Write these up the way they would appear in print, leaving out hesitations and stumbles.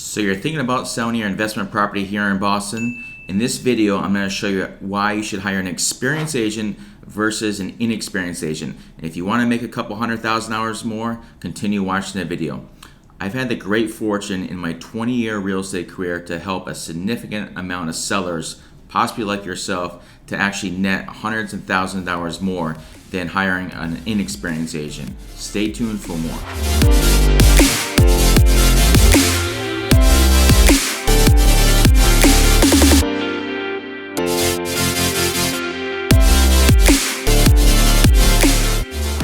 So you're thinking about selling your investment property here in Boston. In this video, I'm going to show you why you should hire an experienced agent versus an inexperienced agent. And if you want to make a couple $100,000 more, continue watching the video. I've had the great fortune in my 20-year real estate career to help a significant amount of sellers, possibly like yourself, to actually net hundreds of thousands of dollars more than hiring an inexperienced agent. Stay tuned for more.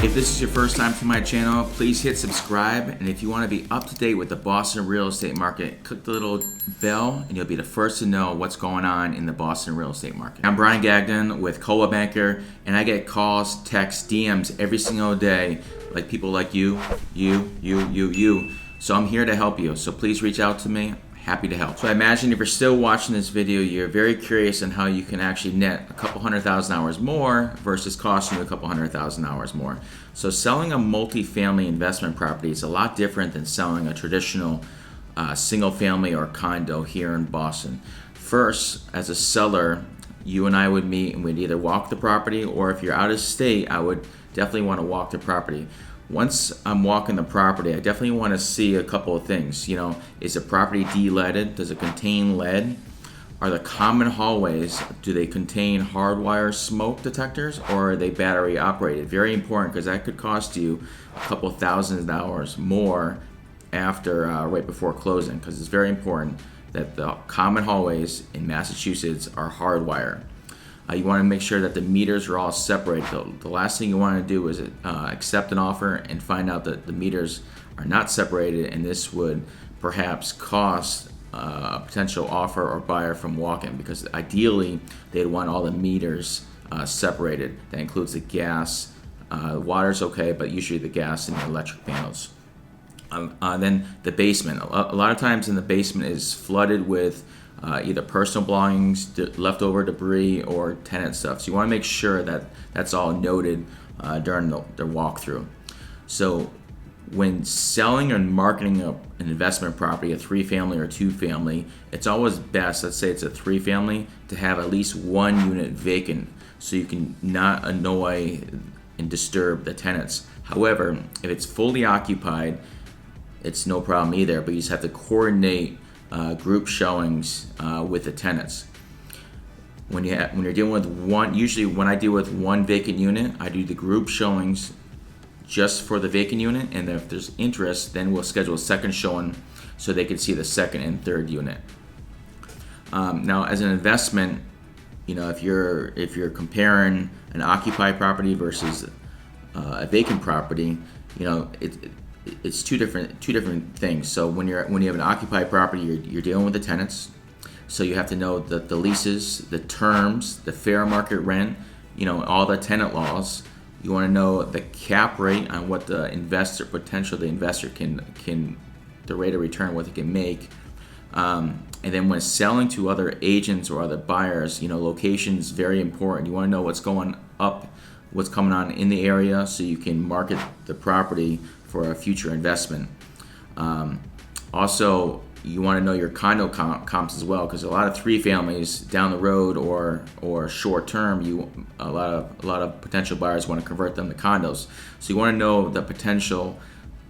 If this is your first time to my channel, please hit subscribe, and if you want to be up to date with the Boston real estate market, click the little bell and you'll be the first to know what's going on in the Boston real estate market. I'm Brian Gagnon with Coldwell Banker, and I get calls, texts, DMs every single day, like people like you. So I'm here to help you, so please reach out to me. Happy to help. So I imagine if you're still watching this video, you're very curious on how you can actually net a couple $100,000 more versus costing you a couple $100,000 more. So selling a multi-family investment property is a lot different than selling a traditional single family or condo here in Boston. First, as a seller, you and I would meet and we'd either walk the property, or if you're out of state, I would definitely want to walk the property. Once I'm walking the property, I definitely want to see a couple of things. Is the property deleaded? Does it contain lead? Are the common hallways, do they contain hardwire smoke detectors, or are they battery operated? Very important, because that could cost you a couple $1,000s more after right before closing, because it's very important that the common hallways in Massachusetts are hardwired. You want to make sure that the meters are all separated. The last thing you want to do is accept an offer and find out that the meters are not separated, and this would perhaps cost a potential offer or buyer from walk-in, because ideally they'd want all the meters separated. That includes the gas. Water's okay, but usually the gas and the electric panels. Then the basement. A lot of times in the basement is flooded with either personal belongings, leftover debris, or tenant stuff. So you want to make sure that that's all noted during the walkthrough. So when selling and marketing an investment property, a 3-family or 2-family, it's always best, let's say it's a 3-family, to have at least one unit vacant so you can not annoy and disturb the tenants. However, if it's fully occupied, it's no problem either, but you just have to coordinate group showings with the tenants. When you're dealing with one, usually when I deal with one vacant unit, I do the group showings just for the vacant unit, and if there's interest, then we'll schedule a second showing so they can see the second and third unit. Now, as an investment, if you're comparing an occupied property versus a vacant property, it's two different things. So when you have an occupied property, you're dealing with the tenants. So you have to know the leases, the terms, the fair market rent, all the tenant laws. You want to know the cap rate on what the investor can the rate of return, what they can make. And then when selling to other agents or other buyers, location is very important. You want to know what's going up, what's coming on in the area, so you can market the property for a future investment. Also, you want to know your condo comps as well, because a lot of 3-families down the road or short term, a lot of potential buyers want to convert them to condos. So you want to know the potential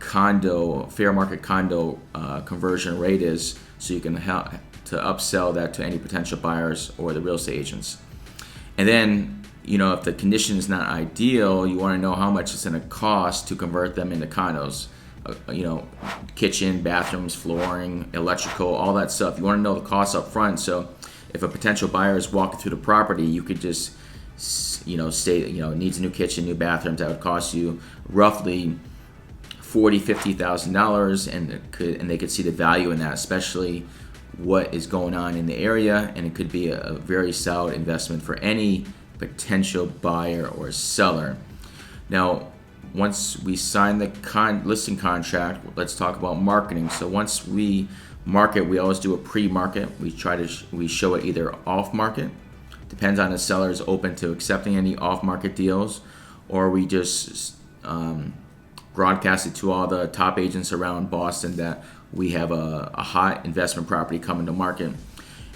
fair market condo conversion rate is, so you can help to upsell that to any potential buyers or the real estate agents. And then, if the condition is not ideal, you want to know how much it's going to cost to convert them into condos. Kitchen, bathrooms, flooring, electrical, all that stuff. You want to know the costs up front. So if a potential buyer is walking through the property, you could just, say, needs a new kitchen, new bathrooms. That would cost you roughly $40,000-$50,000, and they could see the value in that, especially what is going on in the area, and it could be a very solid investment for any potential buyer or seller. Now, once we sign the listing contract, let's talk about marketing. So once we market, we always do a pre-market. We show it either off-market, depends on the seller is open to accepting any off-market deals, or we just broadcast it to all the top agents around Boston that we have a hot investment property coming to market.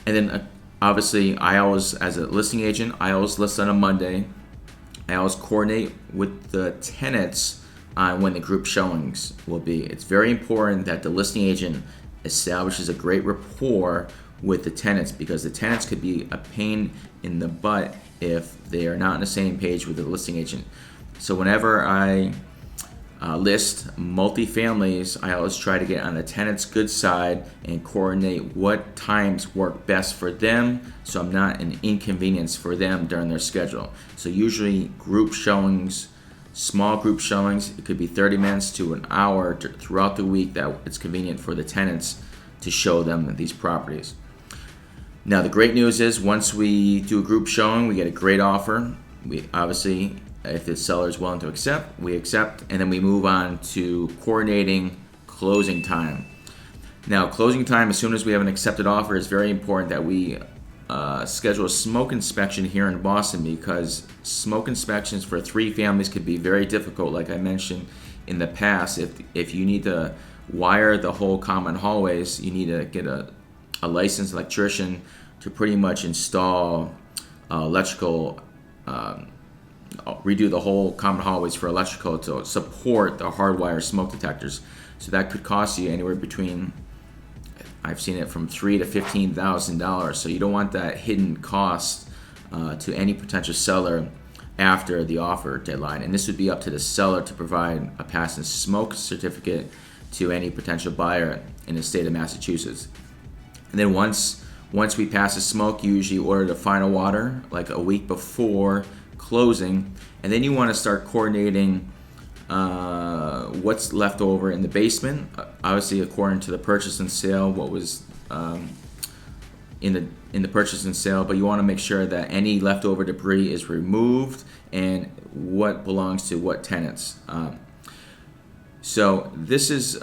And then obviously, I always, as a listing agent, I always list on a Monday. I always coordinate with the tenants on when the group showings will be. It's very important that the listing agent establishes a great rapport with the tenants, because the tenants could be a pain in the butt if they are not on the same page with the listing agent. So whenever I list multifamilies, I always try to get on the tenant's good side and coordinate what times work best for them, so I'm not an inconvenience for them during their schedule. So usually group showings, small group showings, it could be 30 minutes to an hour throughout the week that it's convenient for the tenants to show them these properties. Now the great news is, once we do a group showing, we get a great offer. We obviously, if the seller is willing to accept, we accept, and then we move on to coordinating closing time. Now, closing time, as soon as we have an accepted offer, is very important that we schedule a smoke inspection here in Boston, because smoke inspections for 3 families could be very difficult. Like I mentioned in the past, if you need to wire the whole common hallways, you need to get a licensed electrician to pretty much install electrical, redo the whole common hallways for electrical to support the hardwire smoke detectors. So that could cost you anywhere between, I've seen it from $3,000 to $15,000. So you don't want that hidden cost to any potential seller after the offer deadline. And this would be up to the seller to provide a pass and smoke certificate to any potential buyer in the state of Massachusetts. And then once we pass the smoke, you usually order the final water like a week before closing, and then you want to start coordinating what's left over in the basement. Obviously, according to the purchase and sale, what was in the purchase and sale, but you want to make sure that any leftover debris is removed and what belongs to what tenants. So this is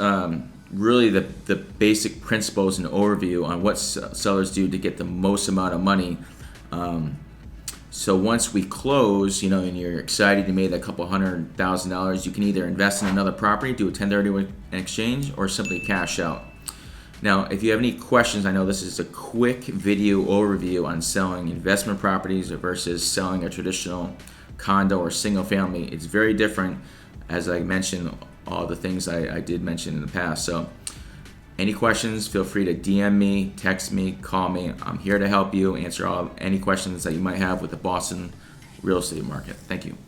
really the basic principles and overview on what sellers do to get the most amount of money. So once we close, and you're excited, you made a couple $100,000, you can either invest in another property, do a 1031 exchange, or simply cash out. Now, if you have any questions, I know this is a quick video overview on selling investment properties versus selling a traditional condo or single family. It's very different, as I mentioned, all the things I did mention in the past. So any questions, feel free to DM me, text me, call me. I'm here to help you answer any questions that you might have with the Boston real estate market. Thank you.